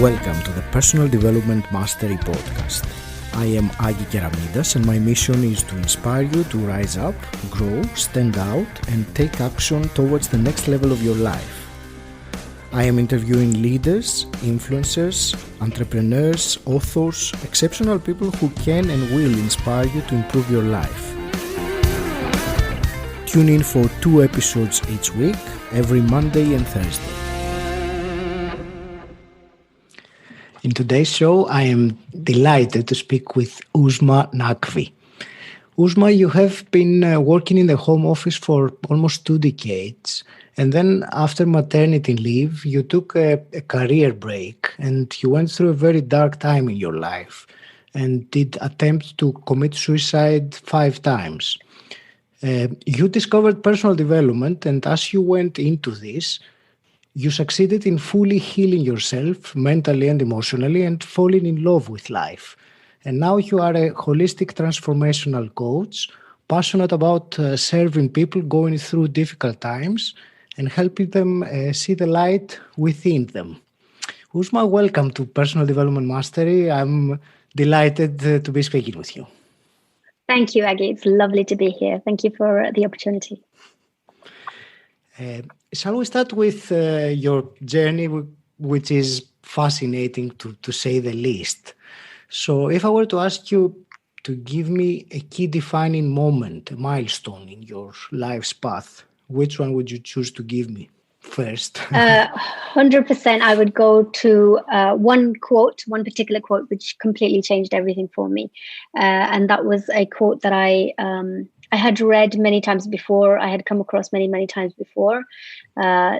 Welcome to the Personal Development Mastery Podcast. I am 𝒂𝒂𝒂 and my mission is to inspire you to rise up, grow, stand out, and take action towards the next level of your life. I am interviewing leaders, influencers, entrepreneurs, authors, exceptional people who can and will inspire you to improve your life. Tune in for 2 episodes each week, every Monday and Thursday. In today's show, I am delighted to speak with Uzma Naqvi. Uzma, you have been working in the home office for almost 2 decades. And then after maternity leave, you took a career break and you went through a very dark time in your life and did attempt to commit suicide 5 times. You discovered personal development, and as you went into this, you succeeded in fully healing yourself mentally and emotionally and falling in love with life. And now you are a holistic transformational coach, passionate about serving people going through difficult times and helping them see the light within them. Uzma, welcome to Personal Development Mastery. I'm delighted to be speaking with you. Thank you, Aggie. It's lovely to be here. Thank you for the opportunity. Shall we start with your journey, which is fascinating to say the least? So if I were to ask you to give me a key defining moment, a milestone in your life's path, which one would you choose to give me first? 100% I would go to one particular quote, which completely changed everything for me. And that was a quote that I had read many times before. I had come across many times before,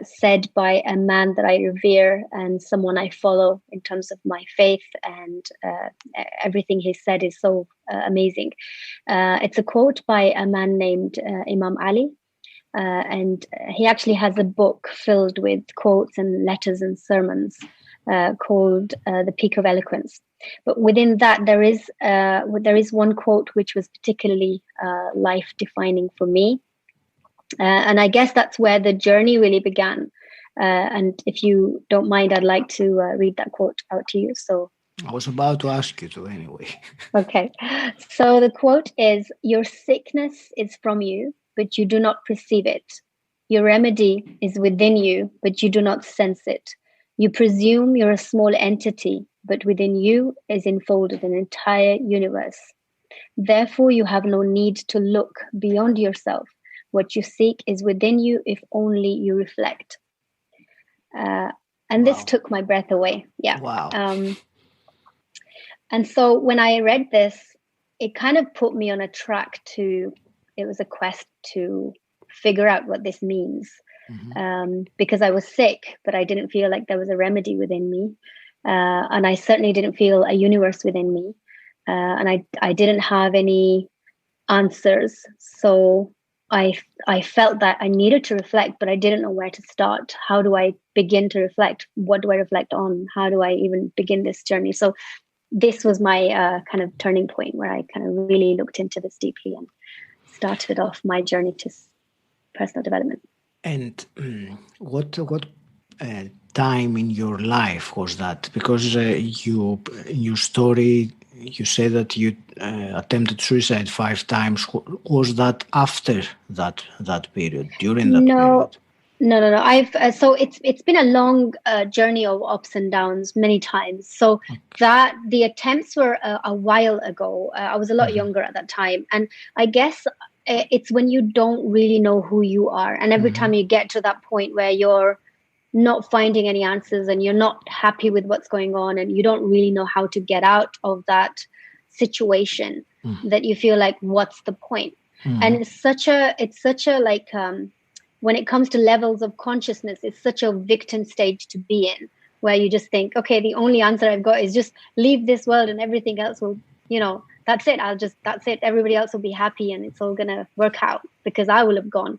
said by a man that I revere and someone I follow in terms of my faith, and everything he said is so amazing. It's a quote by a man named Imam Ali, and he actually has a book filled with quotes and letters and sermons called the Peak of Eloquence. But within that, there is one quote which was particularly life-defining for me. And I guess that's where the journey really began. And if you don't mind, I'd like to read that quote out to you. So I was about to ask you to anyway. Okay. So the quote is, "Your sickness is from you, but you do not perceive it. Your remedy is within you, but you do not sense it. You presume you're a small entity, but within you is enfolded an entire universe. Therefore, you have no need to look beyond yourself. What you seek is within you if only you reflect." And this took my breath away. Yeah. Wow. And so when I read this, it kind of put me on a track it was a quest to figure out what this means. Mm-hmm. Because I was sick, but I didn't feel like there was a remedy within me. And I certainly didn't feel a universe within me. And I didn't have any answers. So I felt that I needed to reflect, but I didn't know where to start. How do I begin to reflect? What do I reflect on? How do I even begin this journey? So this was my kind of turning point where I kind of really looked into this deeply and started off my journey to personal development. And what time in your life was that? Because in your story, you say that you attempted suicide 5 times. Was that after that period? During that period? No. So it's been a long journey of ups and downs many times. So that the attempts were a while ago. I was a lot younger at that time, and I guess it's when you don't really know who you are, and every time you get to that point where you're not finding any answers and you're not happy with what's going on and you don't really know how to get out of that situation, that you feel like, what's the point? And it's such a like when it comes to levels of consciousness, it's such a victim stage to be in, where you just think, okay, the only answer I've got is just leave this world and everything else will, that's it. That's it. Everybody else will be happy and it's all going to work out because I will have gone.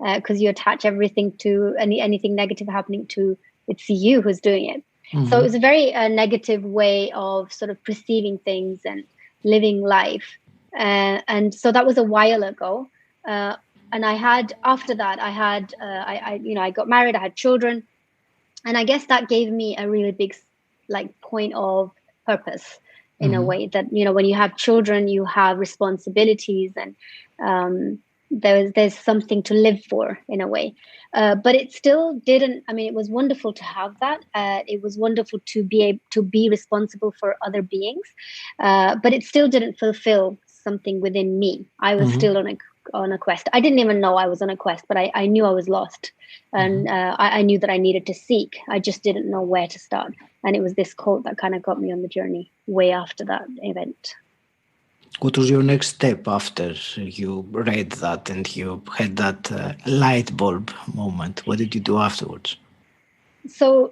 Because you attach everything to anything negative happening to, it's you who's doing it. Mm-hmm. So it was a very negative way of sort of perceiving things and living life. And so that was a while ago. And after that, I got married, I had children. And I guess that gave me a really big like point of purpose in a way that, you know, when you have children, you have responsibilities, and there's something to live for in a way. But it still didn't, I mean, it was wonderful to have that. It was wonderful to be able to be responsible for other beings. But it still didn't fulfill something within me. I was still on a quest. I didn't even know I was on a quest, but I knew I was lost. And I knew that I needed to seek. I just didn't know where to start. And it was this quote that kind of got me on the journey way after that event. What was your next step after you read that and you had that light bulb moment? What did you do afterwards? So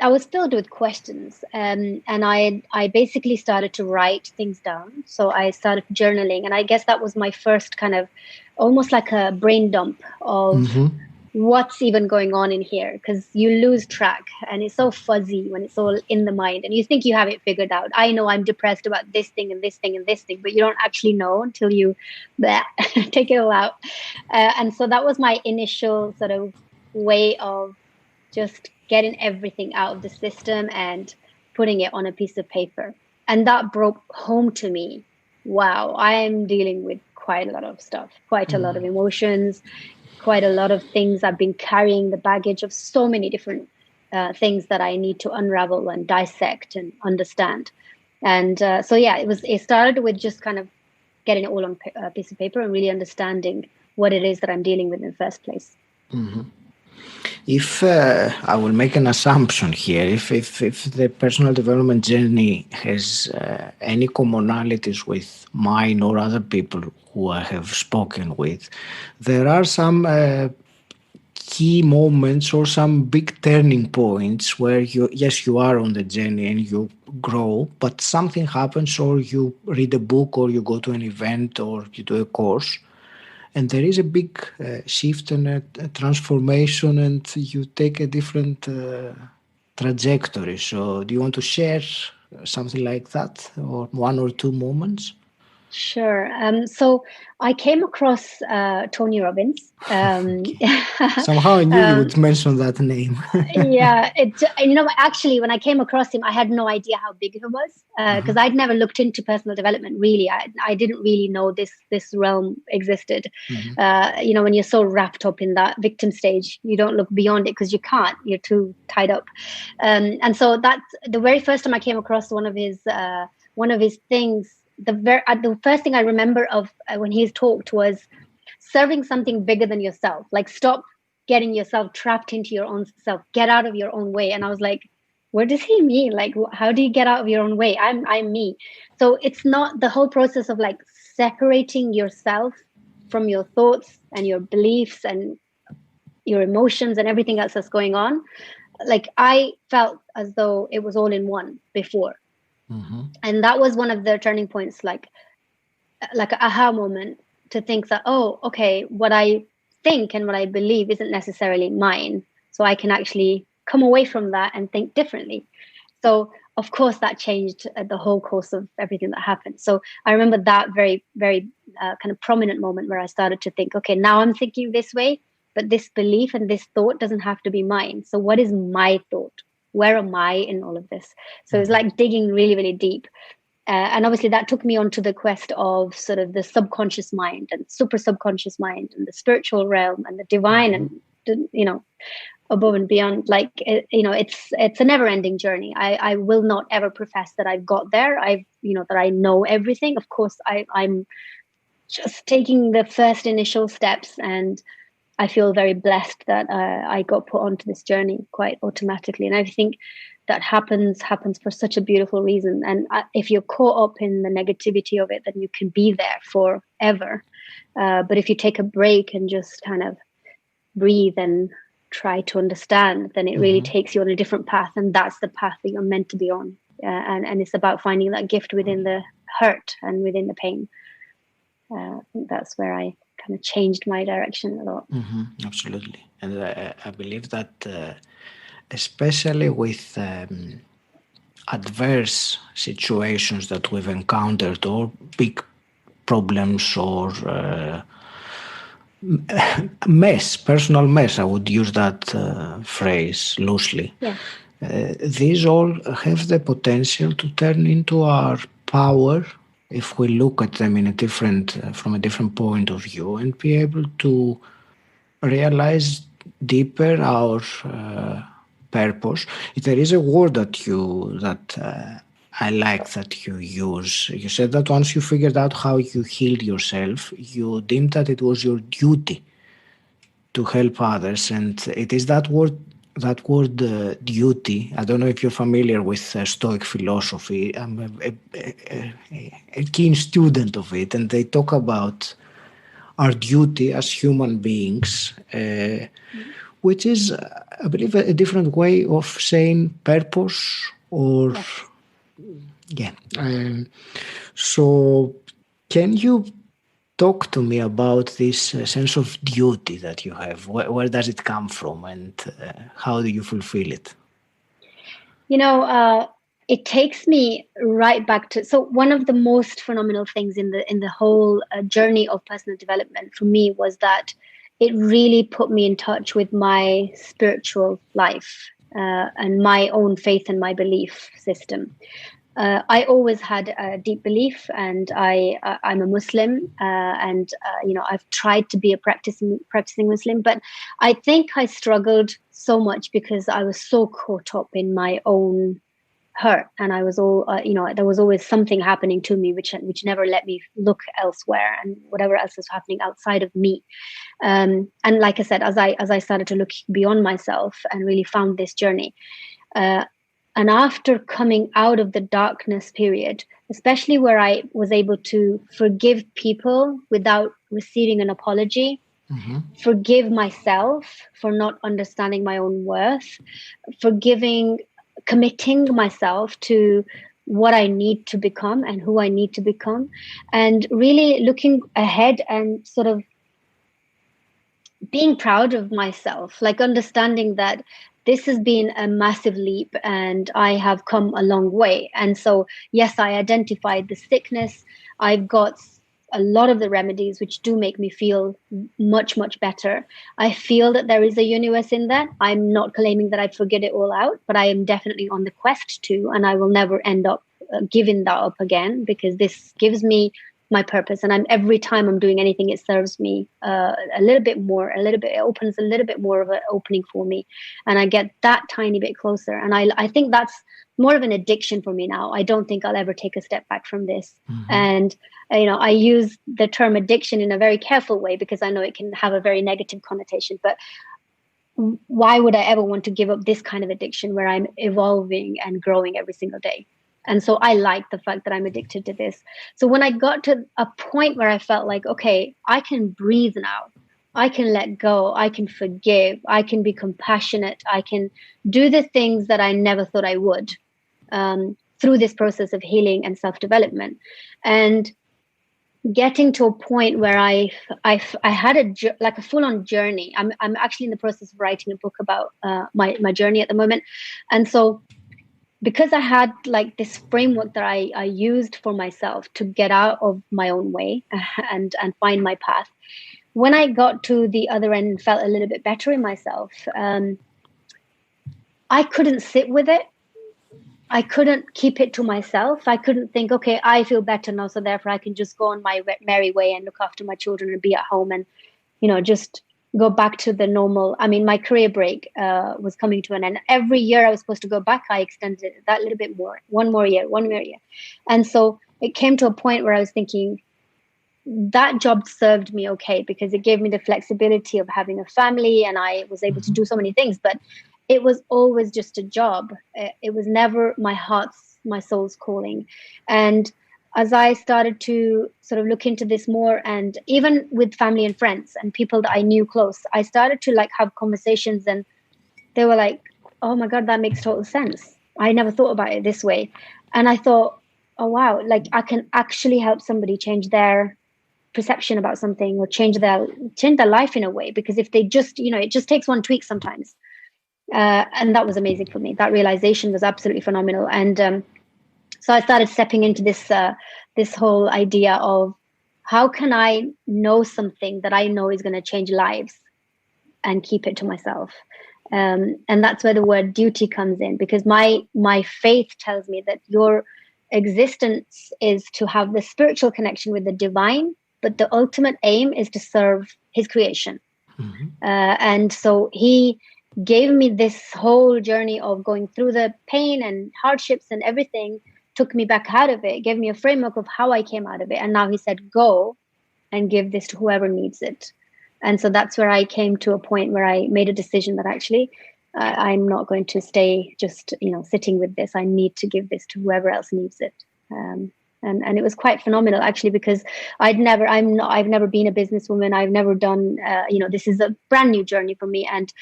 I was filled with questions, and I basically started to write things down. So I started journaling, and I guess that was my first kind of almost like a brain dump of what's even going on in here, because you lose track and it's so fuzzy when it's all in the mind and you think you have it figured out. I know I'm depressed about this thing and this thing and this thing, but you don't actually know until you take it all out. And so that was my initial sort of way of just getting everything out of the system and putting it on a piece of paper. And that broke home to me. Wow, I'm dealing with quite a lot of stuff, quite a lot of emotions, quite a lot of things. I've been carrying the baggage of so many different things that I need to unravel and dissect and understand. And so, yeah, it started with just kind of getting it all on a piece of paper and really understanding what it is that I'm dealing with in the first place. If I will make an assumption here, if the personal development journey has any commonalities with mine or other people who I have spoken with, there are some key moments or some big turning points where you are on the journey and you grow, but something happens, or you read a book, or you go to an event, or you do a course, and there is a big shift and a transformation, and you take a different trajectory. So do you want to share something like that, or one or two moments? Sure. So I came across Tony Robbins. Somehow I knew you would mention that name. Yeah. Actually, when I came across him, I had no idea how big he was, because I'd never looked into personal development, really. I didn't really know this realm existed. When you're so wrapped up in that victim stage, you don't look beyond it because you can't. You're too tied up. And so that's the very first time I came across one of his things. The first thing I remember of when he's talked was serving something bigger than yourself. Like, stop getting yourself trapped into your own self. Get out of your own way. And I was like, what does he mean? Like, how do you get out of your own way? I'm me. So it's not the whole process of like separating yourself from your thoughts and your beliefs and your emotions and everything else that's going on. Like, I felt as though it was all in one before. And that was one of the turning points, like an aha moment, to think that, oh, okay, what I think and what I believe isn't necessarily mine. So I can actually come away from that and think differently. So, of course, that changed the whole course of everything that happened. So I remember that very, very kind of prominent moment where I started to think, okay, now I'm thinking this way, but this belief and this thought doesn't have to be mine. So what is my thought? Where am I in all of this? So it's like digging really, really deep. And obviously that took me onto the quest of sort of the subconscious mind and super subconscious mind and the spiritual realm and the divine and, above and beyond. Like, it's a never ending journey. I will not ever profess that I've got there. That I know everything. Of course, I'm just taking the first initial steps, and I feel very blessed that I got put onto this journey quite automatically. And I think that happens for such a beautiful reason. And if you're caught up in the negativity of it, then you can be there forever. But if you take a break and just kind of breathe and try to understand, then it really takes you on a different path. And that's the path that you're meant to be on. And it's about finding that gift within the hurt and within the pain. I think that's where I kind of changed my direction a lot. Absolutely. And I believe that especially with adverse situations that we've encountered, or big problems, or personal mess, I would use that phrase loosely. Yeah. these all have the potential to turn into our power if we look at them in a different, from a different point of view, and be able to realize deeper our purpose. There is a word that I like that you use. You said that once you figured out how you healed yourself, you deemed that it was your duty to help others, and it is that word duty. I don't know if you're familiar with Stoic philosophy. I'm a keen student of it, and they talk about our duty as human beings, which is, I believe, a different way of saying purpose or, so can you talk to me about this sense of duty that you have? Where does it come from, and how do you fulfill it? It takes me right back to, so one of the most phenomenal things in the whole journey of personal development for me was that it really put me in touch with my spiritual life and my own faith and my belief system. I always had a deep belief, and I'm a Muslim, and I've tried to be a practicing Muslim, but I think I struggled so much because I was so caught up in my own hurt, and I was there was always something happening to me which never let me look elsewhere and whatever else was happening outside of me. And like I said, as I started to look beyond myself and really found this journey. And after coming out of the darkness period, especially where I was able to forgive people without receiving an apology, forgive myself for not understanding my own worth, committing myself to what I need to become and who I need to become, and really looking ahead and sort of being proud of myself, like understanding that this has been a massive leap and I have come a long way. And so, yes, I identified the sickness. I've got a lot of the remedies which do make me feel much, much better. I feel that there is a universe in that. I'm not claiming that I figured it all out, but I am definitely on the quest to, and I will never end up giving that up again, because this gives me my purpose, and every time I'm doing anything, it serves me a little bit more, it opens a little bit more of an opening for me, and I get that tiny bit closer. And I think that's more of an addiction for me now. I don't think I'll ever take a step back from this. And I use the term addiction in a very careful way, because I know it can have a very negative connotation, but why would I ever want to give up this kind of addiction where I'm evolving and growing every single day? And so I like the fact that I'm addicted to this. So when I got to a point where I felt like, okay, I can breathe now, I can let go, I can forgive, I can be compassionate, I can do the things that I never thought I would through this process of healing and self-development. And getting to a point where I had a full-on journey. I'm actually in the process of writing a book about my journey at the moment. And so because I had like this framework that I used for myself to get out of my own way and find my path, when I got to the other end and felt a little bit better in myself, I couldn't sit with it. I couldn't keep it to myself. I couldn't think, okay, I feel better now, so therefore I can just go on my merry way and look after my children and be at home and, just go back to the normal. I mean, my career break was coming to an end. Every year I was supposed to go back, I extended it that little bit more, one more year. And so it came to a point where I was thinking that job served me okay, because it gave me the flexibility of having a family, and I was able to do so many things, but it was always just a job. It was never my heart's, my soul's calling. And as I started to sort of look into this more, and even with family and friends and people that I knew close, I started to have conversations, and they were like, oh my God, that makes total sense. I never thought about it this way. And I thought, oh wow, I can actually help somebody change their perception about something, or change their life in a way, because if they just, it just takes one tweak sometimes. And that was amazing for me. That realization was absolutely phenomenal. And so I started stepping into this whole idea of how can I know something that I know is going to change lives, and keep it to myself. And that's where the word duty comes in, because my faith tells me that your existence is to have the spiritual connection with the divine, but the ultimate aim is to serve his creation. And so he gave me this whole journey of going through the pain and hardships and everything, took me back out of it, gave me a framework of how I came out of it. And now he said, go and give this to whoever needs it. And so that's where I came to a point where I made a decision that actually I'm not going to stay just, sitting with this. I need to give this to whoever else needs it. And it was quite phenomenal, actually, because I've never been a businesswoman. I've never done, this is a brand new journey for me. And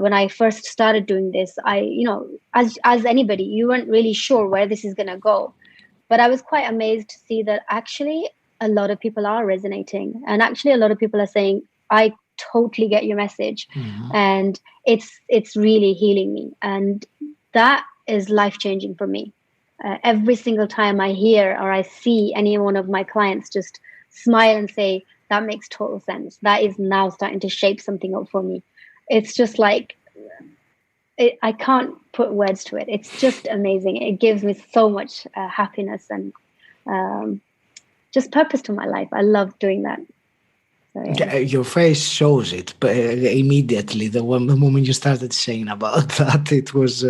when I first started doing this, as anybody, you weren't really sure where this is going to go. But I was quite amazed to see that actually a lot of people are resonating. And actually a lot of people are saying, I totally get your message. And it's really healing me. And that is life-changing for me. Every single time I hear or I see any one of my clients just smile and say, that makes total sense. That is now starting to shape something up for me. It's just like, I can't put words to it. It's just amazing. It gives me so much happiness and just purpose to my life. I love doing that. So, yeah. Your face shows it, but immediately the moment you started saying about that, it was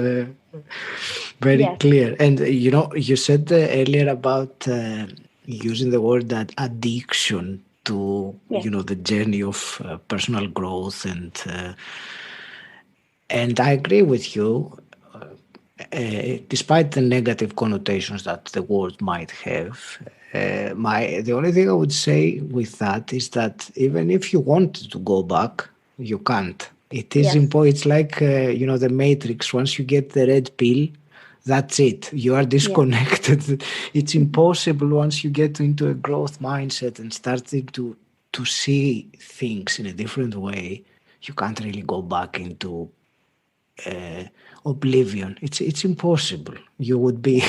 very clear. And you said earlier about using the word that addiction to the journey of personal growth, and I agree with you. Despite the negative connotations that the word might have. The only thing I would say with that is that even if you wanted to go back, you can't. It is important. It's like the Matrix. Once you get the red pill, that's it. You are disconnected. It's impossible once you get into a growth mindset and starting to see things in a different way. You can't really go back into oblivion. It's impossible. You would be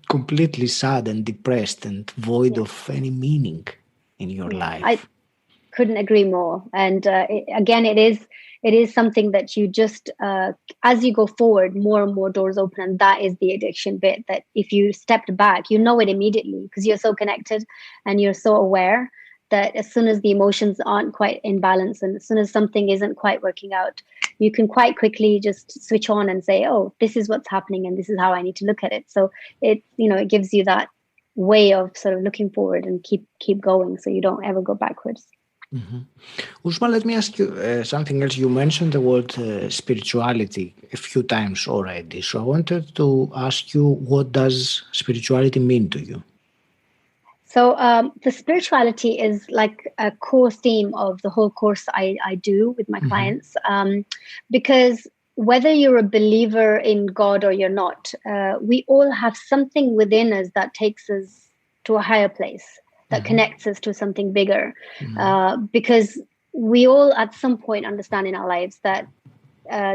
completely sad and depressed and void of any meaning in your life. I couldn't agree more. And it is something that you just as you go forward, more and more doors open, and that is the addiction bit, that if you stepped back, you know it immediately because you're so connected and you're so aware that as soon as the emotions aren't quite in balance and as soon as something isn't quite working out, you can quite quickly just switch on and say, oh, this is what's happening and this is how I need to look at it. So it gives you that way of sort of looking forward and keep going so you don't ever go backwards. Uzma, let me ask you something else. You mentioned the word spirituality a few times already. So I wanted to ask you, what does spirituality mean to you? So the spirituality is like a core theme of the whole course I do with my clients, because whether you're a believer in God or you're not, we all have something within us that takes us to a higher place, that connects us to something bigger, because we all at some point understand in our lives that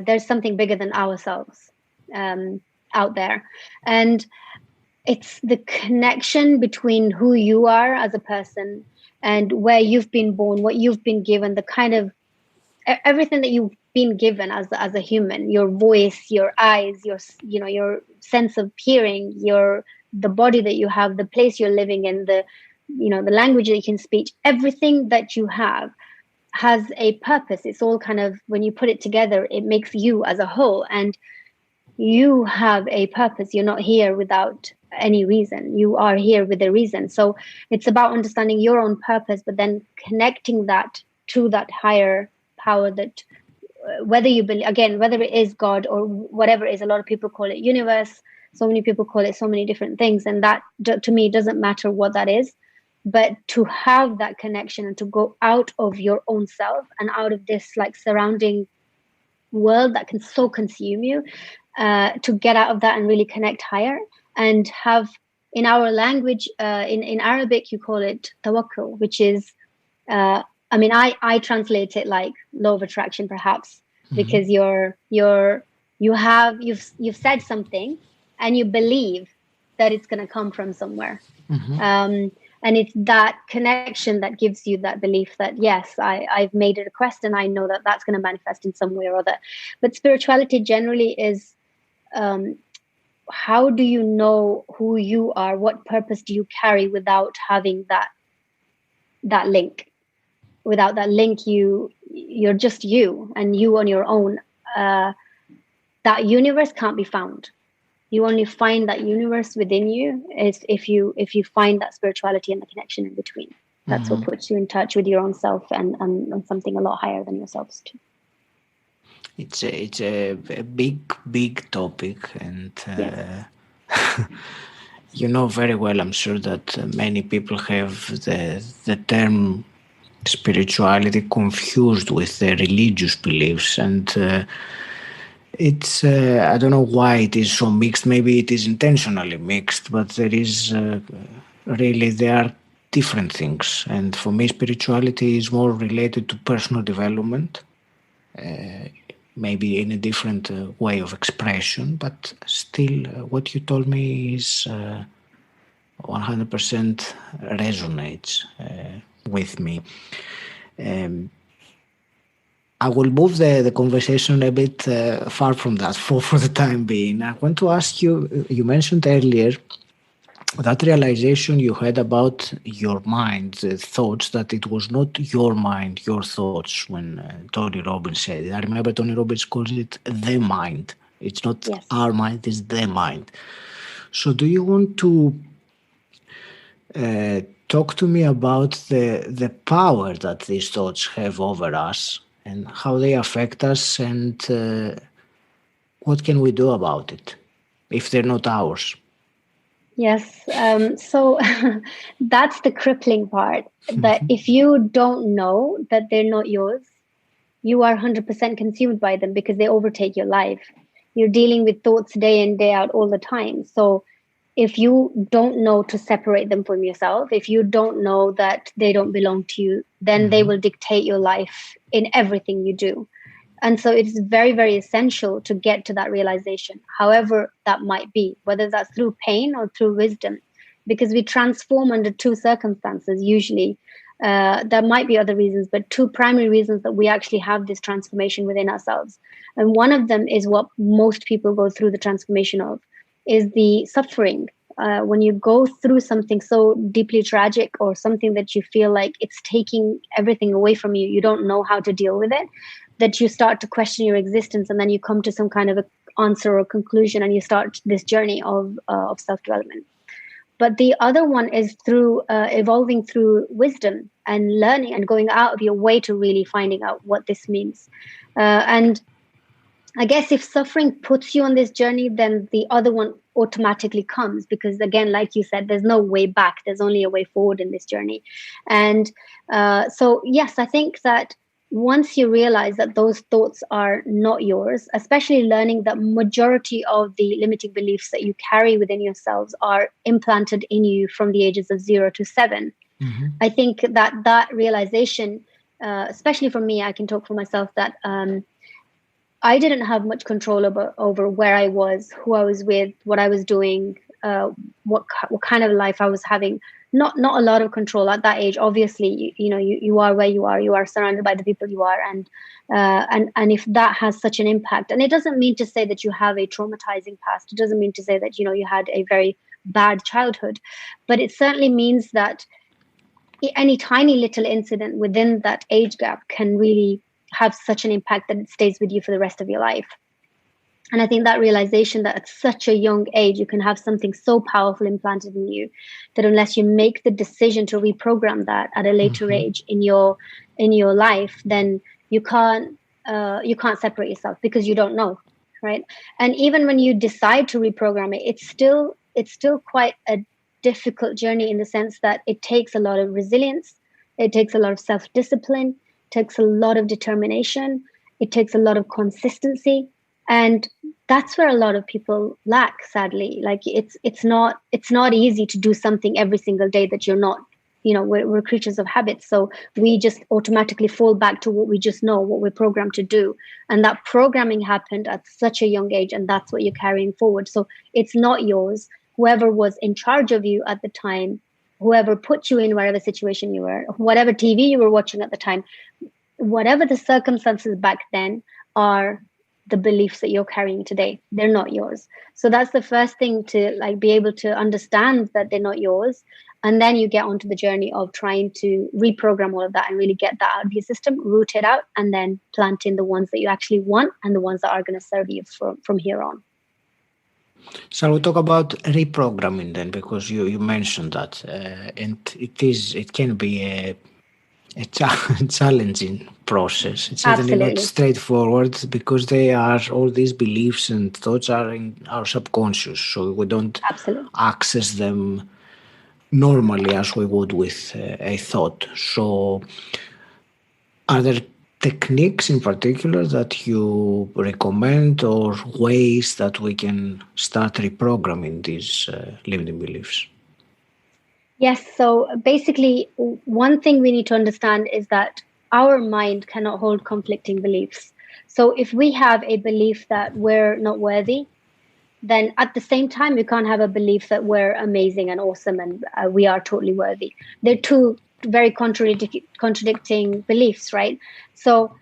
there's something bigger than ourselves out there. And it's the connection between who you are as a person and where you've been born, what you've been given, the kind of everything that you've been given as a human, your voice, your eyes, your sense of hearing, the body that you have, the place you're living in, the language that you can speak, everything that you have has a purpose. It's all kind of, when you put it together, it makes you as a whole, and you have a purpose. You're not here without any reason. You are here with a reason. So it's about understanding your own purpose, but then connecting that to that higher power that whether you believe, again, whether it is God or whatever it is, a lot of people call it universe. So many people call it so many different things. And that, to me, doesn't matter what that is. But to have that connection and to go out of your own self and out of this like surrounding world that can so consume you, to get out of that and really connect higher and have, in our language, in Arabic, you call it tawakkul, which is, I translate it like law of attraction, perhaps, because you've said something and you believe that it's going to come from somewhere. And it's that connection that gives you that belief that, yes, I've made a request and I know that that's going to manifest in some way or other. But spirituality generally is, how do you know who you are? What purpose do you carry without having that link? Without that link, you're just you, and you on your own. That universe can't be found. You only find that universe within you is if you find that spirituality and the connection in between. That's what puts you in touch with your own self and something a lot higher than yourselves too. It's a big topic, and Yes. you know very well, I'm sure, that many people have the term spirituality confused with their religious beliefs, and it's I don't know why it is so mixed. Maybe it is intentionally mixed, but there are different things. And for me, spirituality is more related to personal development, maybe in a different way of expression, but still what you told me is 100% resonates with me. I will move the conversation a bit far from that for the time being. I want to ask you, you mentioned earlier that realization you had about your mind, the thoughts, that it was not your mind, your thoughts, when Tony Robbins said it. I remember Tony Robbins calls it the mind. It's not our mind, it's the mind. So do you want to talk to me about the power that these thoughts have over us and how they affect us, and what can we do about it if they're not ours? Yes. So that's the crippling part, that if you don't know that they're not yours, you are 100% consumed by them because they overtake your life. You're dealing with thoughts day in, day out all the time. So if you don't know to separate them from yourself, if you don't know that they don't belong to you, then they will dictate your life in everything you do. And so it's very, very essential to get to that realization, however that might be, whether that's through pain or through wisdom, because we transform under two circumstances usually. There might be other reasons, but two primary reasons that we actually have this transformation within ourselves. And one of them is what most people go through the transformation of, is the suffering. When you go through something so deeply tragic, or something that you feel like it's taking everything away from you, you don't know how to deal with it, that you start to question your existence, and then you come to some kind of an answer or conclusion, and you start this journey of self-development. But the other one is through evolving through wisdom and learning and going out of your way to really finding out what this means. And I guess if suffering puts you on this journey, then the other one automatically comes, because again, like you said, there's no way back. There's only a way forward in this journey. And so, yes, I think that once you realize that those thoughts are not yours, especially learning that majority of the limiting beliefs that you carry within yourselves are implanted in you from the ages of 0 to 7. I think that realization, especially for me, I can talk for myself, that I didn't have much control over where I was, who I was with, what I was doing, what kind of life I was having. Not a lot of control at that age. Obviously, you are where you are. You are surrounded by the people you are, and if that has such an impact, and it doesn't mean to say that you have a traumatizing past. It doesn't mean to say that you had a very bad childhood, but it certainly means that any tiny little incident within that age gap can really have such an impact that it stays with you for the rest of your life. And I think that realization that at such a young age, you can have something so powerful implanted in you that unless you make the decision to reprogram that at a later age in your life, then you can't separate yourself, because you don't know, right? And even when you decide to reprogram it, it's still quite a difficult journey, in the sense that it takes a lot of resilience, it takes a lot of self-discipline, it takes a lot of determination, it takes a lot of consistency. And that's where a lot of people lack, sadly. Like it's not easy to do something every single day that you're not, we're creatures of habit. So we just automatically fall back to what we just know, what we're programmed to do. And that programming happened at such a young age, and that's what you're carrying forward. So it's not yours. Whoever was in charge of you at the time whoever put you in whatever situation you were, whatever TV you were watching at the time, whatever the circumstances back then are the beliefs that you're carrying today. They're not yours. So that's the first thing, to like be able to understand that they're not yours. And then you get onto the journey of trying to reprogram all of that and really get that out of your system, root it out, and then plant in the ones that you actually want and the ones that are going to serve you from here on. Shall we talk about reprogramming then? Because you mentioned that, and it can be a challenging process. It's certainly not straightforward, because they are, all these beliefs and thoughts are in our subconscious, so we don't access them normally as we would with a thought. So are there techniques in particular that you recommend, or ways that we can start reprogramming these limiting beliefs? Yes. So basically, one thing we need to understand is that our mind cannot hold conflicting beliefs. So if we have a belief that we're not worthy, then at the same time, we can't have a belief that we're amazing and awesome and we are totally worthy. They're two very contradicting beliefs, right? So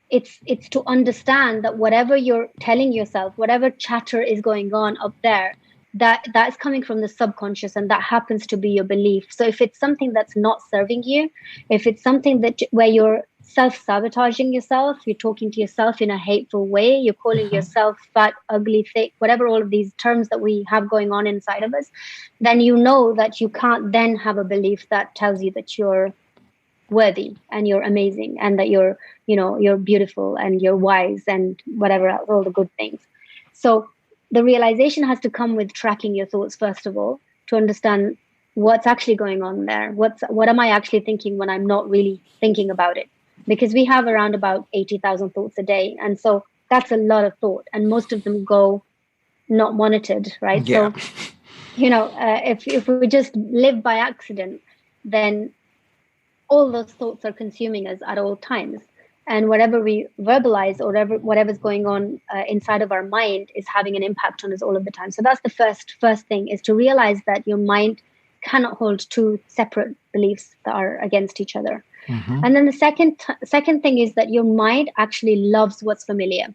it's to understand that whatever you're telling yourself, whatever chatter is going on up there, that's coming from the subconscious, and that happens to be your belief. So if it's something that's not serving you, if it's something that where you're self-sabotaging yourself, you're talking to yourself in a hateful way, you're calling yourself fat, ugly, thick, whatever, all of these terms that we have going on inside of us, then you know that you can't then have a belief that tells you that you're worthy and you're amazing and that you're beautiful and you're wise and whatever else, all the good things. So the realization has to come with tracking your thoughts, first of all, to understand what's actually going on there. What am I actually thinking when I'm not really thinking about it? Because we have around about 80,000 thoughts a day. And so that's a lot of thought. And most of them go not monitored, right? Yeah. So, if we just live by accident, then all those thoughts are consuming us at all times. And whatever we verbalize or whatever's going on inside of our mind is having an impact on us all of the time. So that's the first thing, is to realize that your mind cannot hold two separate beliefs that are against each other. Mm-hmm. And then the second thing is that your mind actually loves what's familiar,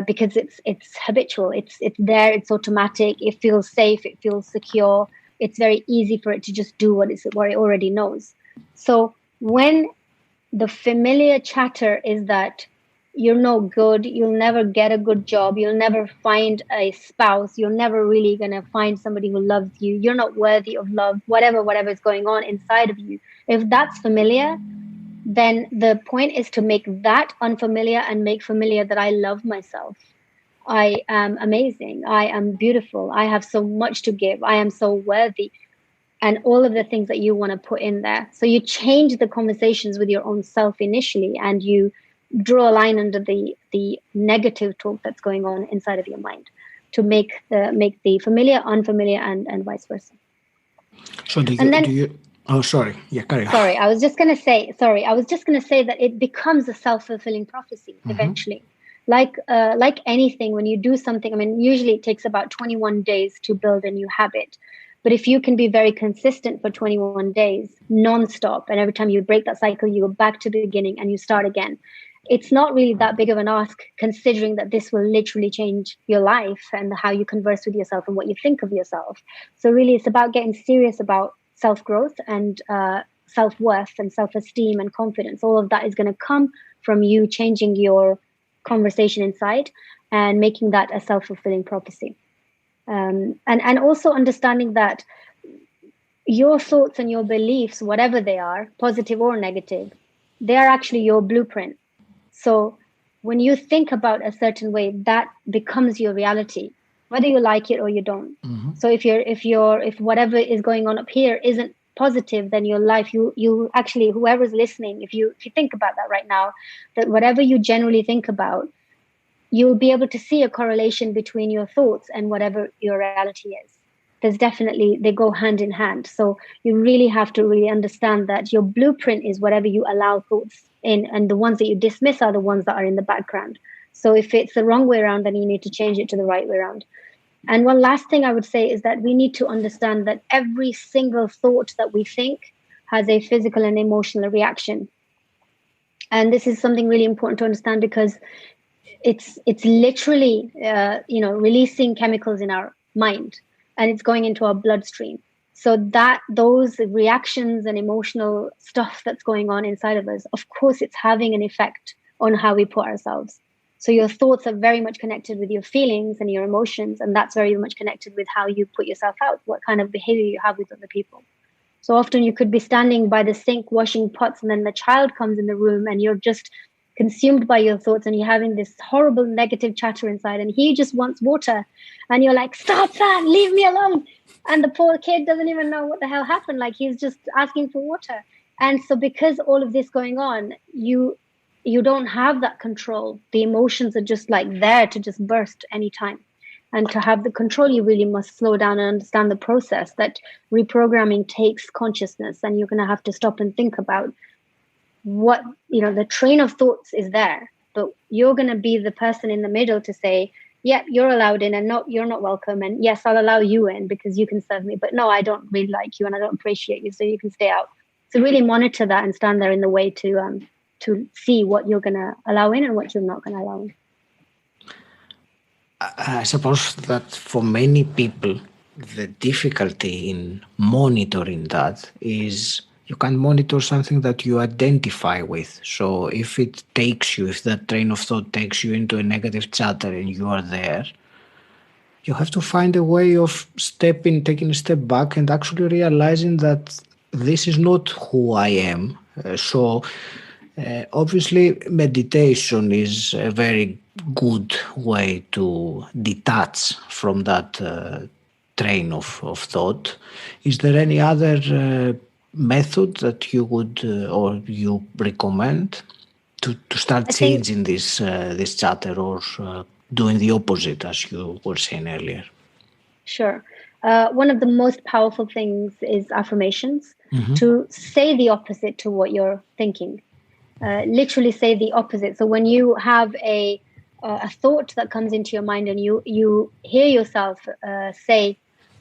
because it's habitual. It's there. It's automatic. It feels safe. It feels secure. It's very easy for it to just do what it already knows. So when the familiar chatter is that you're no good, you'll never get a good job, you'll never find a spouse, you're never really going to find somebody who loves you, you're not worthy of love, whatever is going on inside of you. If that's familiar, then the point is to make that unfamiliar and make familiar that I love myself. I am amazing. I am beautiful. I have so much to give. I am so worthy. And all of the things that you want to put in there. So you change the conversations with your own self initially, and you draw a line under the negative talk that's going on inside of your mind to make the familiar unfamiliar and vice versa. So oh, sorry. Yeah, carry on. Sorry, I was just going to say that it becomes a self-fulfilling prophecy eventually. Like anything, when you do something, I mean, usually it takes about 21 days to build a new habit. But if you can be very consistent for 21 days, non-stop, and every time you break that cycle, you go back to the beginning and you start again, it's not really that big of an ask, considering that this will literally change your life and how you converse with yourself and what you think of yourself. So really, it's about getting serious about self-growth and self-worth and self-esteem and confidence. All of that is going to come from you changing your conversation inside and making that a self-fulfilling prophecy. And also understanding that your thoughts and your beliefs, whatever they are, positive or negative, they are actually your blueprint. So when you think about a certain way, that becomes your reality, whether you like it or you don't. Mm-hmm. So if whatever is going on up here isn't positive, then your life, you actually, whoever's listening, if you think about that right now, that whatever you generally think about, you'll be able to see a correlation between your thoughts and whatever your reality is. They go hand in hand. So you really have to really understand that your blueprint is whatever you allow thoughts in, and the ones that you dismiss are the ones that are in the background. So if it's the wrong way around, then you need to change it to the right way around. And one last thing I would say is that we need to understand that every single thought that we think has a physical and emotional reaction. And this is something really important to understand, because it's literally, releasing chemicals in our mind, and it's going into our bloodstream. So that those reactions and emotional stuff that's going on inside of us, of course, it's having an effect on how we put ourselves. So your thoughts are very much connected with your feelings and your emotions, and that's very much connected with how you put yourself out, what kind of behavior you have with other people. So often you could be standing by the sink washing pots, and then the child comes in the room and you're just consumed by your thoughts, and you're having this horrible negative chatter inside, and he just wants water, and you're like, stop that, leave me alone. And the poor kid doesn't even know what the hell happened. Like, he's just asking for water. And so because all of this going on, you don't have that control. The emotions are just like there to just burst anytime. And to have the control, you really must slow down and understand the process that reprogramming takes consciousness, and you're going to have to stop and think about what, the train of thoughts is there, but you're going to be the person in the middle to say, yeah, you're allowed in, and no, you're not welcome. And yes, I'll allow you in because you can serve me, but no, I don't really like you and I don't appreciate you, so you can stay out. So really monitor that and stand there in the way to see what you're going to allow in and what you're not going to allow in. I suppose that for many people, the difficulty in monitoring that is you can monitor something that you identify with. So if that train of thought takes you into a negative chatter and you are there, you have to find a way of taking a step back and actually realizing that this is not who I am. Obviously, meditation is a very good way to detach from that train of thought. Is there any other method that you would or you recommend to start changing this chatter, or doing the opposite, as you were saying earlier? Sure. One of the most powerful things is affirmations. To say the opposite to what you're thinking. Literally say the opposite. So when you have a thought that comes into your mind and you hear yourself say,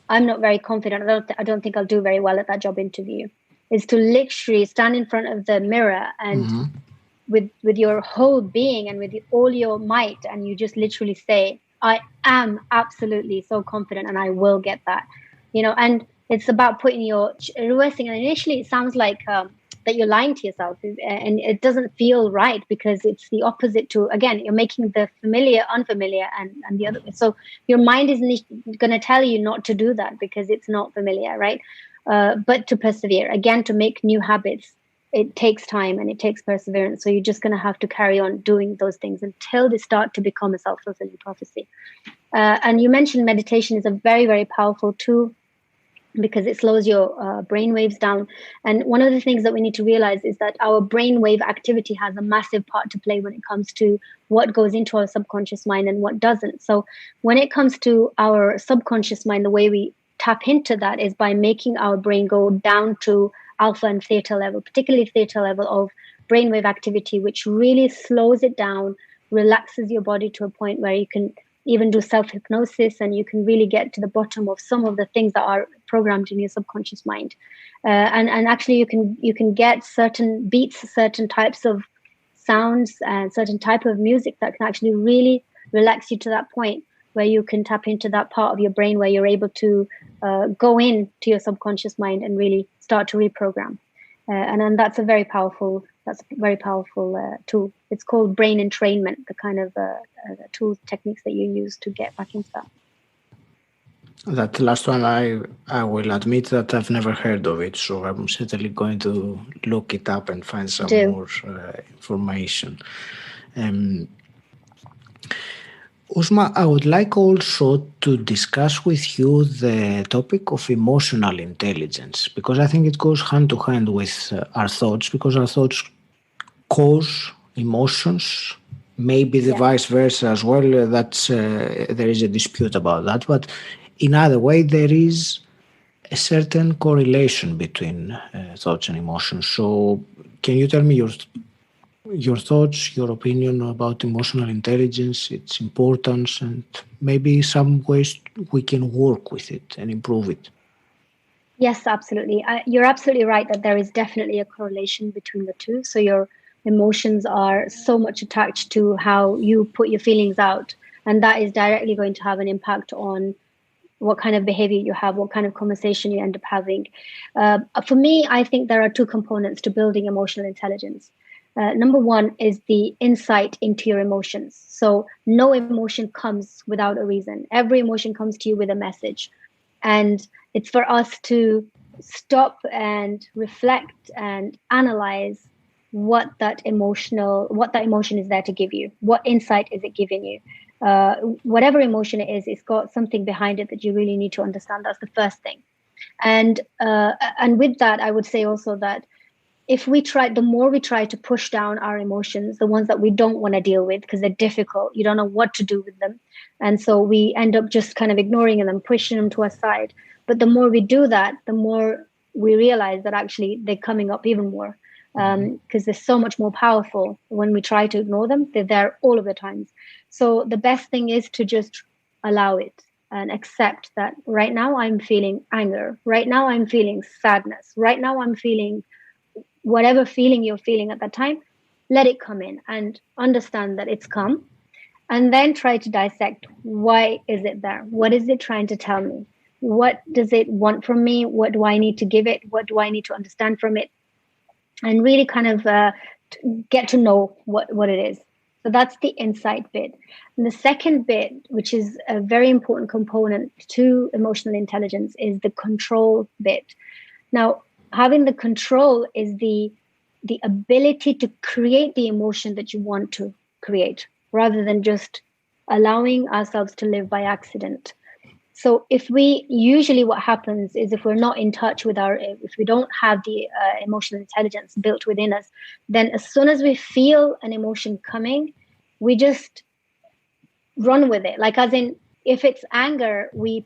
I'm not very confident, I don't think I'll do very well at that job interview, is to literally stand in front of the mirror and with your whole being and with all your might, and you just literally say, I am absolutely so confident and I will get that. And it's about putting reversing. And initially it sounds like that you're lying to yourself, and it doesn't feel right, because it's the opposite to, again, you're making the familiar unfamiliar and the other. So your mind is going to tell you not to do that because it's not familiar, right? But to persevere, again, to make new habits, it takes time and it takes perseverance. So you're just going to have to carry on doing those things until they start to become a self-fulfilling prophecy. And you mentioned meditation is a very, very powerful tool, because it slows your brain waves down. And one of the things that we need to realize is that our brain wave activity has a massive part to play when it comes to what goes into our subconscious mind and what doesn't. So when it comes to our subconscious mind, the way we tap into that is by making our brain go down to alpha and theta level, particularly theta level of brainwave activity, which really slows it down, relaxes your body to a point where you can even do self-hypnosis, and you can really get to the bottom of some of the things that are programmed in your subconscious mind. And actually you can get certain beats, certain types of sounds, and certain type of music that can actually really relax you to that point where you can tap into that part of your brain where you're able to go into your subconscious mind and really start to reprogram. And then that's a very powerful tool. It's called brain entrainment, the kind of tools, techniques that you use to get back into that. That last one, I will admit that I've never heard of it, so I'm certainly going to look it up and find some more information. Uzma, I would like also to discuss with you the topic of emotional intelligence, because I think it goes hand to hand with our thoughts, because our thoughts cause emotions, maybe the vice versa as well. There is a dispute about that, but in either way, there is a certain correlation between thoughts and emotions. So can you tell me your your thoughts, your opinion about emotional intelligence, its importance, and maybe some ways we can work with it and improve it. Yes, absolutely. You're absolutely right that there is definitely a correlation between the two. So your emotions are so much attached to how you put your feelings out, and that is directly going to have an impact on what kind of behavior you have, what kind of conversation you end up having. For me, I think there are two components to building emotional intelligence. Number one is the insight into your emotions. So no emotion comes without a reason. Every emotion comes to you with a message. And it's for us to stop and reflect and analyze what that emotion is there to give you. What insight is it giving you? Whatever emotion it is, it's got something behind it that you really need to understand. That's the first thing. And with that, I would say also that the more we try to push down our emotions, the ones that we don't want to deal with because they're difficult, you don't know what to do with them. And so we end up just kind of ignoring them, pushing them to our side. But the more we do that, the more we realize that actually they're coming up even more because they're so much more powerful when we try to ignore them. They're there all of the times. So the best thing is to just allow it and accept that right now I'm feeling anger. Right now I'm feeling sadness. Right now I'm feeling whatever feeling you're feeling at that time. Let it come in and understand that it's come. And then try to dissect, why is it there? What is it trying to tell me? What does it want from me? What do I need to give it? What do I need to understand from it? And really kind of get to know what it is. So that's the insight bit. And the second bit, which is a very important component to emotional intelligence, is the control bit. Now, having the control is the ability to create the emotion that you want to create, rather than just allowing ourselves to live by accident. So what happens is if we're not in touch with if we don't have the emotional intelligence built within us, then as soon as we feel an emotion coming, we just run with it. Like as in, if it's anger, we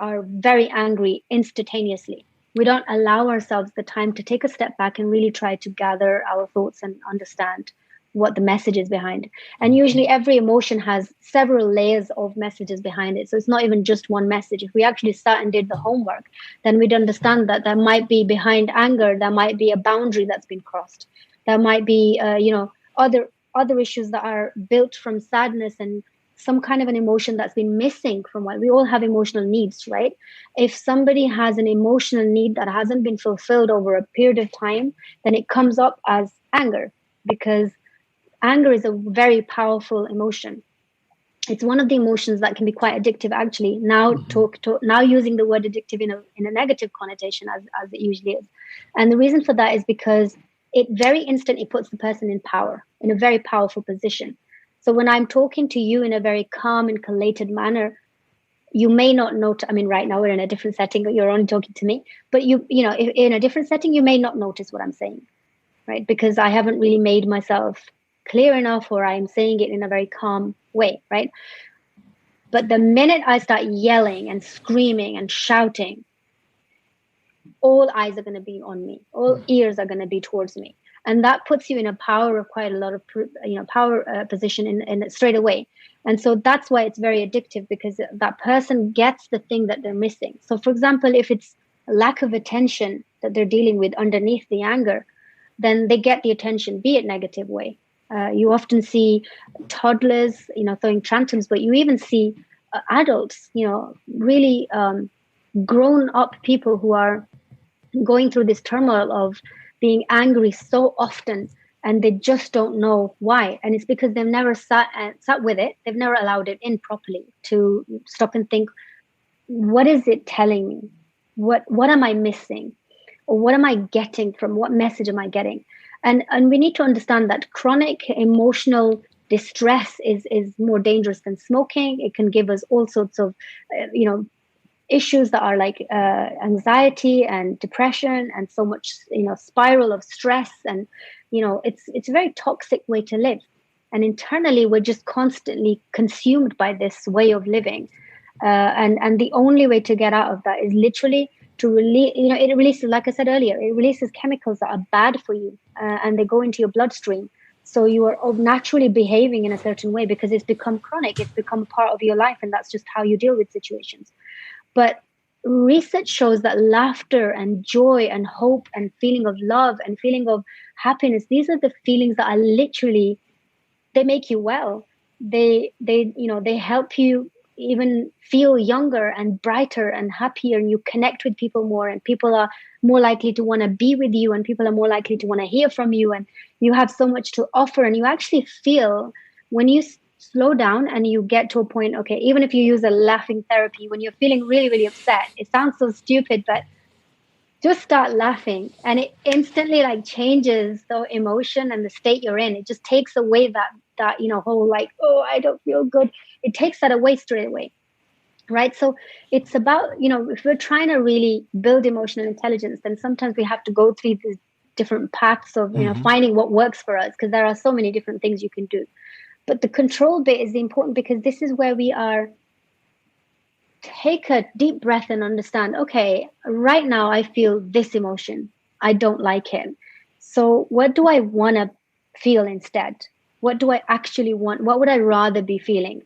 are very angry instantaneously. We don't allow ourselves the time to take a step back and really try to gather our thoughts and understand what the message is behind. And usually every emotion has several layers of messages behind it. So it's not even just one message. If we actually sat and did the homework, then we'd understand that there might be behind anger, there might be a boundary that's been crossed. There might be, other issues that are built from sadness and some kind of an emotion that's been missing from what we all have emotional needs, right? If somebody has an emotional need that hasn't been fulfilled over a period of time, then it comes up as anger, because anger is a very powerful emotion. It's one of the emotions that can be quite addictive, actually. Now, now using the word addictive in a negative connotation, as it usually is. And the reason for that is because it very instantly puts the person in power, in a very powerful position. So when I'm talking to you in a very calm and collated manner, you may not notice. I mean, right now we're in a different setting, you're only talking to me, but in a different setting, you may not notice what I'm saying, right? Because I haven't really made myself clear enough, or I'm saying it in a very calm way, right? But the minute I start yelling and screaming and shouting, all eyes are going to be on me, all ears are going to be towards me. And that puts you in a power of quite a lot of, power position in straight away. And so that's why it's very addictive, because that person gets the thing that they're missing. So for example, if it's a lack of attention that they're dealing with underneath the anger, then they get the attention, be it negative way. You often see toddlers, throwing tantrums, but you even see adults, really grown up people who are going through this turmoil of being angry so often, and they just don't know why. And it's because they've never sat with it. They've never allowed it in properly to stop and think, what is it telling me? What am I missing? Or what am I getting from? What message am I getting? And we need to understand that chronic emotional distress is more dangerous than smoking. It can give us all sorts of, issues that are like anxiety and depression, and so much, spiral of stress. And, it's a very toxic way to live. And internally, we're just constantly consumed by this way of living. And the only way to get out of that is literally to release, it releases, like I said earlier, it releases chemicals that are bad for you, and they go into your bloodstream. So you are naturally behaving in a certain way because it's become chronic. It's become part of your life, and that's just how you deal with situations. But research shows that laughter and joy and hope and feeling of love and feeling of happiness, these are the feelings that are literally, they make you well. They help you even feel younger and brighter and happier, and you connect with people more, and people are more likely to want to be with you, and people are more likely to want to hear from you, and you have so much to offer. And you actually feel, when you slow down and you get to a point, okay, even if you use a laughing therapy, when you're feeling really, really upset, it sounds so stupid, but just start laughing, and it instantly like changes the emotion and the state you're in. It just takes away that whole like, oh, I don't feel good. It takes that away straight away. Right. So it's about, if we're trying to really build emotional intelligence, then sometimes we have to go through these different paths of, finding what works for us, because there are so many different things you can do. But the control bit is important, because this is where we are. Take a deep breath and understand, okay, right now I feel this emotion. I don't like it. So what do I want to feel instead? What do I actually want? What would I rather be feeling?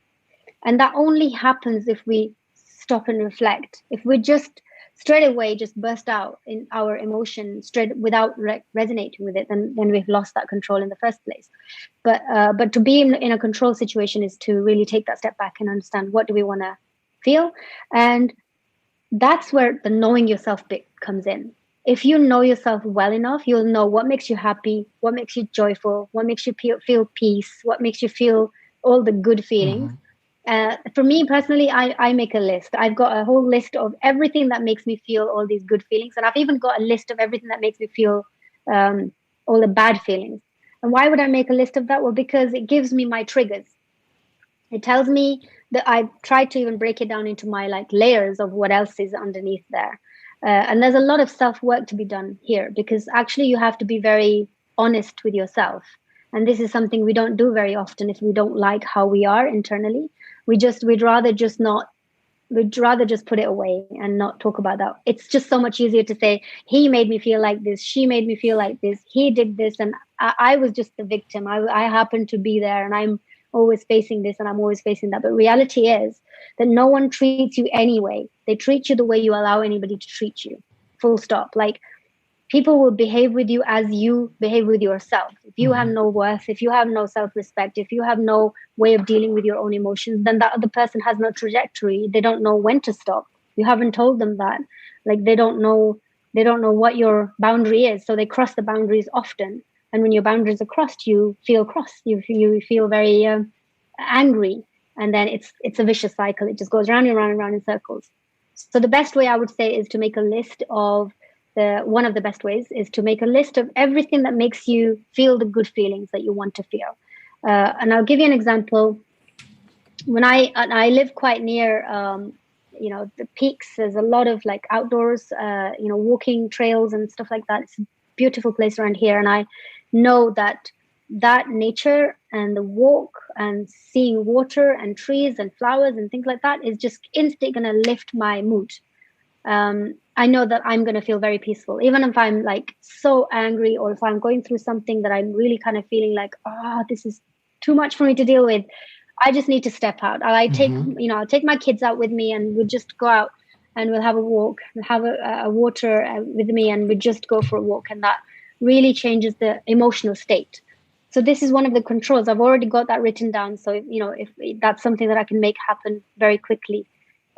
And that only happens if we stop and reflect. If we just straight away just burst out in our emotion straight without resonating with it, then we've lost that control in the first place. But to be in a control situation is to really take that step back and understand, what do we want to feel? And that's where the knowing yourself bit comes in. If you know yourself well enough, you'll know what makes you happy, what makes you joyful, what makes you feel peace, what makes you feel all the good feelings. For me personally, I make a list. I've got a whole list of everything that makes me feel all these good feelings. And I've even got a list of everything that makes me feel all the bad feelings. And why would I make a list of that? Well, because it gives me my triggers. It tells me that I've tried to even break it down into my like layers of what else is underneath there. And there's a lot of self-work to be done here, because actually you have to be very honest with yourself. And this is something we don't do very often if we don't like how we are internally. We'd rather just put it away and not talk about that. It's just so much easier to say, he made me feel like this, she made me feel like this, he did this, and I was just the victim. I happened to be there, and I'm always facing this, and I'm always facing that. But reality is that no one treats you anyway. They treat you the way you allow anybody to treat you. Full stop. Like, people will behave with you as you behave with yourself. If you have no worth, if you have no self-respect, if you have no way of dealing with your own emotions, then that other person has no trajectory. They don't know when to stop. You haven't told them that. Like, they don't know what your boundary is. So they cross the boundaries often. And when your boundaries are crossed, you feel cross. You feel very angry. And then it's a vicious cycle. It just goes round and round and round in circles. So the best way I would say is to make a list of one of the best ways is to make a list of everything that makes you feel the good feelings that you want to feel. And I'll give you an example. When I live quite near, the peaks, there's a lot of like outdoors, walking trails and stuff like that. It's a beautiful place around here. And I know that nature and the walk and seeing water and trees and flowers and things like that is just instantly going to lift my mood. I know that I'm going to feel very peaceful, even if I'm like so angry, or if I'm going through something that I'm really kind of feeling like, this is too much for me to deal with. I just need to step out. I'll take my kids out with me, and we'll just go out and we'll have a walk, and have a water with me, and we just go for a walk. And that really changes the emotional state. So this is one of the controls. I've already got that written down. So, if that's something that I can make happen very quickly.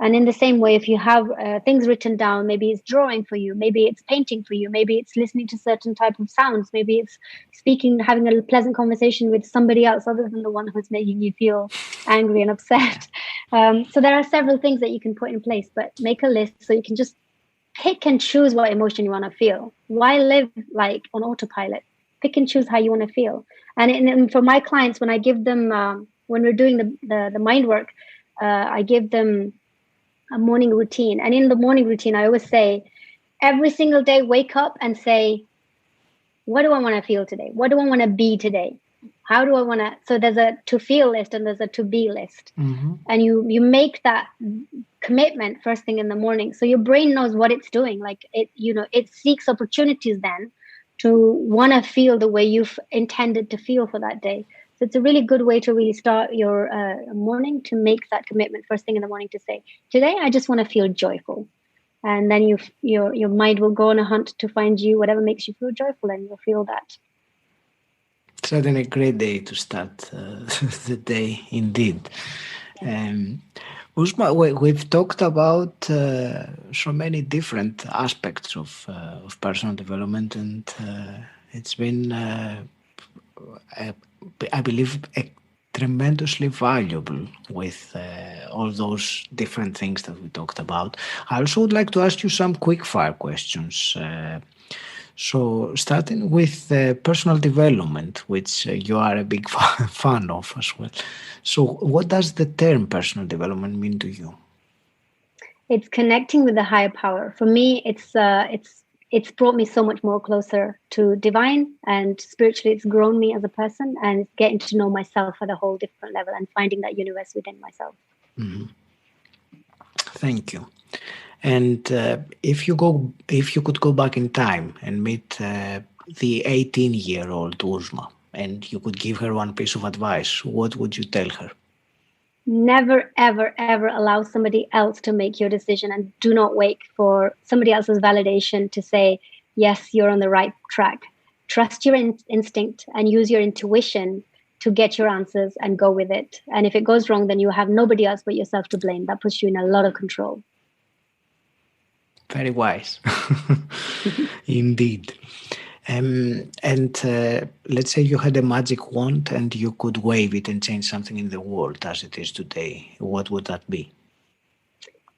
And in the same way, if you have things written down, maybe it's drawing for you, maybe it's painting for you, maybe it's listening to certain type of sounds, maybe it's having a pleasant conversation with somebody else other than the one who's making you feel angry and upset. So there are several things that you can put in place, but make a list so you can just pick and choose what emotion you want to feel. Why live like on autopilot? Pick and choose how you want to feel. And for my clients, when I give them, when we're doing the mind work, I give them a morning routine. And in the morning routine, I always say, every single day, wake up and say, what do I want to feel today? What do I want to be today? How do I want to? So there's a to feel list and there's a to be list. And you make that commitment first thing in the morning. So your brain knows what it's doing. Like it seeks opportunities then to want to feel the way you've intended to feel for that day. So it's a really good way to really start your morning, to make that commitment first thing in the morning to say, today I just want to feel joyful. And then your mind will go on a hunt to find you whatever makes you feel joyful, and you'll feel that. Certainly a great day to start the day, indeed. Uzma, we've talked about so many different aspects of personal development, and it's been, I believe, tremendously valuable with all those different things that we talked about. I also would like to ask you some quick fire questions. So starting with personal development, which you are a big fan of as well. So what does the term personal development mean to you? It's connecting with the higher power. For me, it's brought me so much more closer to divine, and spiritually it's grown me as a person, and it's getting to know myself at a whole different level and finding that universe within myself. Mm-hmm. Thank you. And if you could go back in time and meet the 18-year-old Uzma, and you could give her one piece of advice, what would you tell her? Never, ever, ever allow somebody else to make your decision, and do not wait for somebody else's validation to say, yes, you're on the right track. Trust your instinct and use your intuition to get your answers and go with it. And if it goes wrong, then you have nobody else but yourself to blame. That puts you in a lot of control. Very wise. Indeed. And let's say you had a magic wand and you could wave it and change something in the world as it is today. What would that be?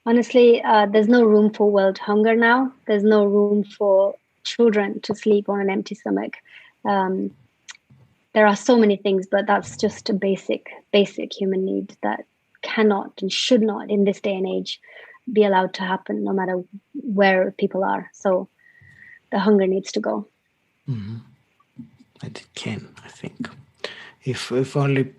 Honestly, there's no room for world hunger now. There's no room for children to sleep on an empty stomach. There are so many things, but that's just a basic human need that cannot and should not in this day and age be allowed to happen, no matter where people are. So the hunger needs to go. Mm-hmm. And it can, I think. If only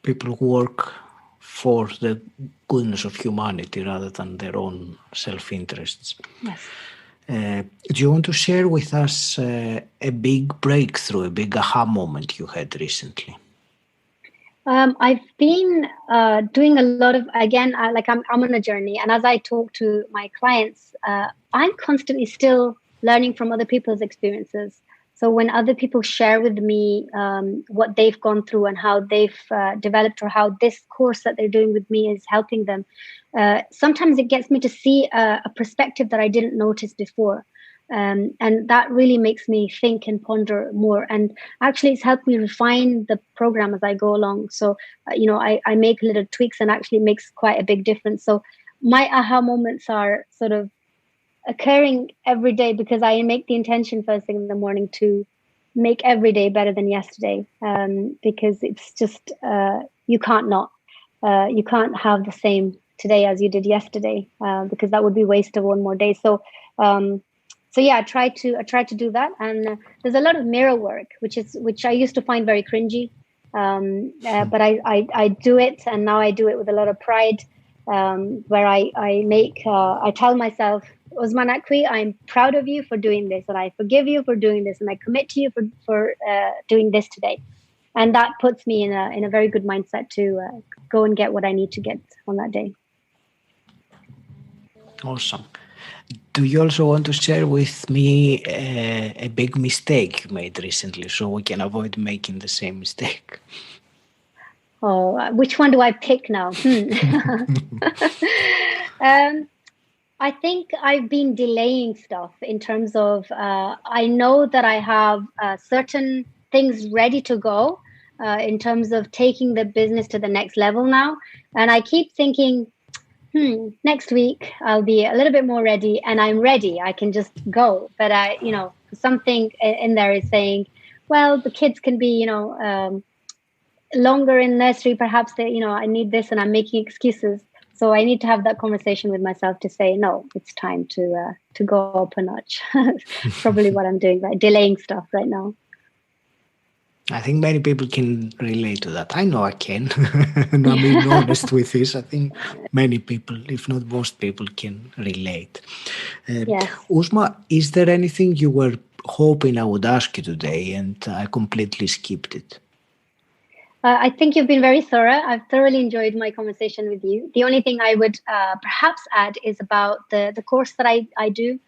people work for the goodness of humanity rather than their own self-interests. Yes. Do you want to share with us a big breakthrough, a big aha moment you had recently? I've been doing a lot of, again, I'm on a journey. And as I talk to my clients, I'm constantly still learning from other people's experiences. So when other people share with me what they've gone through and how they've developed, or how this course that they're doing with me is helping them, sometimes it gets me to see a perspective that I didn't notice before. And that really makes me think and ponder more. And actually, it's helped me refine the program as I go along. So, I make little tweaks, and actually makes quite a big difference. So my aha moments are sort of occurring every day, because I make the intention first thing in the morning to make every day better than yesterday. Because it's just, you can't have the same today as you did yesterday, because that would be waste of one more day. So yeah, I try to do that. And there's a lot of mirror work, which I used to find very cringy. But I do it, and now I do it with a lot of pride, where I tell myself, Uzma Naqvi, I'm proud of you for doing this, and I forgive you for doing this, and I commit to you for doing this today. And that puts me in a very good mindset to go and get what I need to get on that day. Awesome. Do you also want to share with me a big mistake you made recently, so we can avoid making the same mistake? Oh, which one do I pick now? I think I've been delaying stuff in terms of, I know that I have certain things ready to go in terms of taking the business to the next level now. And I keep thinking, next week I'll be a little bit more ready, and I'm ready. I can just go. But something in there is saying, well, the kids can be, longer in nursery. Perhaps I need this, and I'm making excuses. So I need to have that conversation with myself to say, no, it's time to go up a notch. Probably what I'm doing, right? Delaying stuff right now. I think many people can relate to that. I know I can. And I'm being honest with this. I think many people, if not most people, can relate. Yes. Uzma, is there anything you were hoping I would ask you today, and I completely skipped it. I think you've been very thorough. I've thoroughly enjoyed my conversation with you. The only thing I would perhaps add is about the course that I do,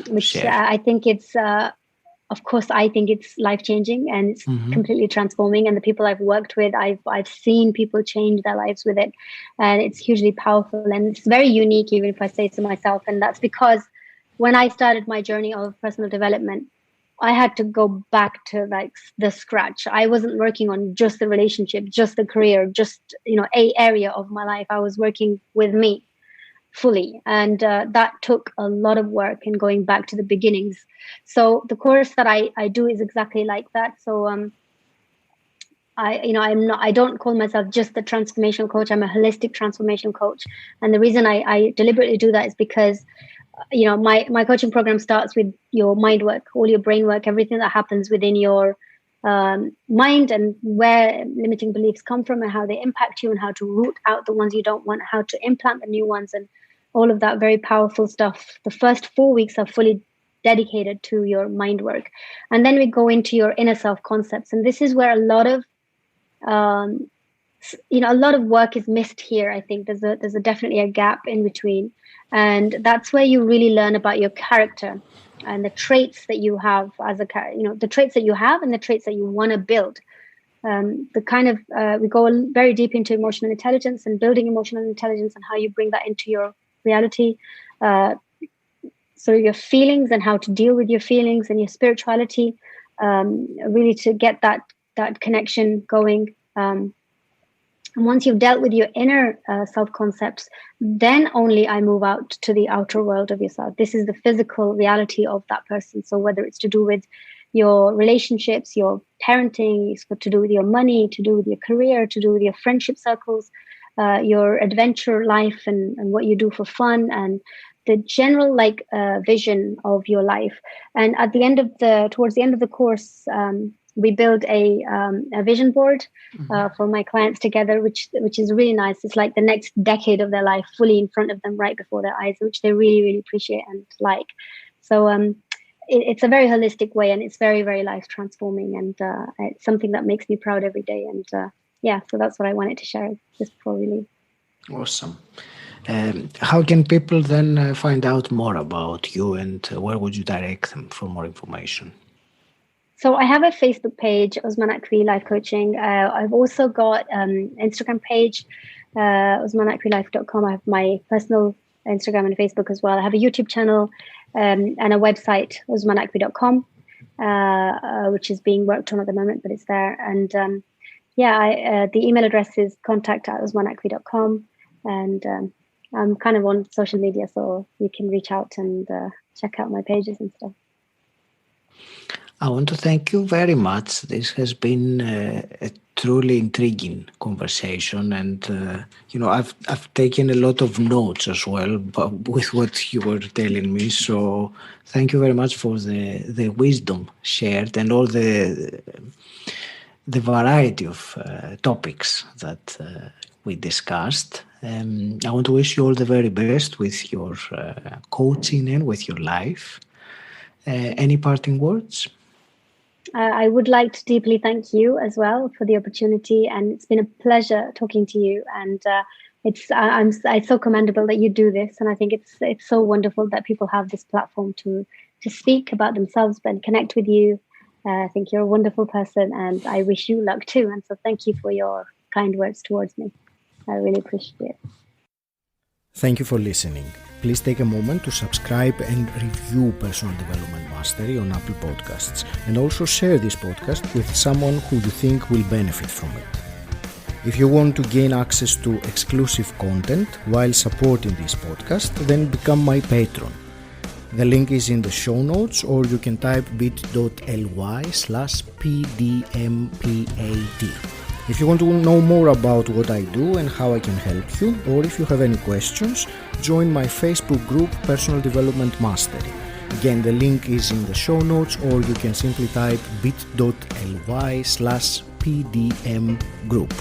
which share. I think it's, of course, I think it's life-changing and it's completely transforming. And the people I've worked with, I've seen people change their lives with it. And it's hugely powerful and it's very unique, even if I say so myself. And that's because when I started my journey of personal development, I had to go back to like the scratch. I wasn't working on just the relationship, just the career, just, a area of my life. I was working with me fully. And that took a lot of work in going back to the beginnings. So the course that I do is exactly like that. So I don't call myself just the transformational coach. I'm a holistic transformation coach. And the reason I deliberately do that is because my coaching program starts with your mind work, all your brain work, everything that happens within your mind and where limiting beliefs come from and how they impact you and how to root out the ones you don't want, how to implant the new ones and all of that very powerful stuff. The first 4 weeks are fully dedicated to your mind work. And then we go into your inner self concepts. And this is where a lot of work is missed here. I think there's definitely a gap in between. And that's where you really learn about your character and the traits that you have as a character, the traits that you have and the traits that you want to build. We go very deep into emotional intelligence and building emotional intelligence and how you bring that into your reality. So your feelings and how to deal with your feelings and your spirituality, really to get that connection going. And once you've dealt with your inner self-concepts, then only I move out to the outer world of yourself. This is the physical reality of that person. So whether it's to do with your relationships, your parenting, it's got to do with your money, to do with your career, to do with your friendship circles, your adventure life and what you do for fun and the general vision of your life. And at towards the end of the course, we build a vision board for my clients together, which is really nice. It's like the next decade of their life fully in front of them right before their eyes, which they really, really appreciate and like. So it's a very holistic way and it's very, very life transforming. And it's something that makes me proud every day. And so that's what I wanted to share just before we leave. Awesome. How can people then find out more about you and where would you direct them for more information? So I have a Facebook page, Uzma Naqvi Life Coaching. I've also got Instagram page, uzmanaqvilife.com. I have my personal Instagram and Facebook as well. I have a YouTube channel and a website, uzmanaqvi.com, which is being worked on at the moment, but it's there. And the email address is contact@uzmanaqvi.com. And I'm kind of on social media, so you can reach out and check out my pages and stuff. I want to thank you very much. This has been a truly intriguing conversation, and I've taken a lot of notes as well with what you were telling me. So thank you very much for the wisdom shared and all the variety of topics that we discussed. I want to wish you all the very best with your coaching and with your life. Any parting words? I would like to deeply thank you as well for the opportunity, and it's been a pleasure talking to you. And it's so commendable that you do this, and I think it's so wonderful that people have this platform to speak about themselves and connect with you. I think you're a wonderful person, and I wish you luck too. And so, thank you for your kind words towards me. I really appreciate it. Thank you for listening. Please take a moment to subscribe and review Personal Development Mastery on Apple Podcasts, and also share this podcast with someone who you think will benefit from it. If you want to gain access to exclusive content while supporting this podcast, then become my patron. The link is in the show notes, or you can type bit.ly/pdmpad. If you want to know more about what I do and how I can help you, or if you have any questions, join my Facebook group Personal Development Mastery. Again, the link is in the show notes, or you can simply type bit.ly/pdmgroup.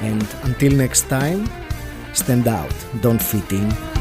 And until next time, Stand out, don't fit in,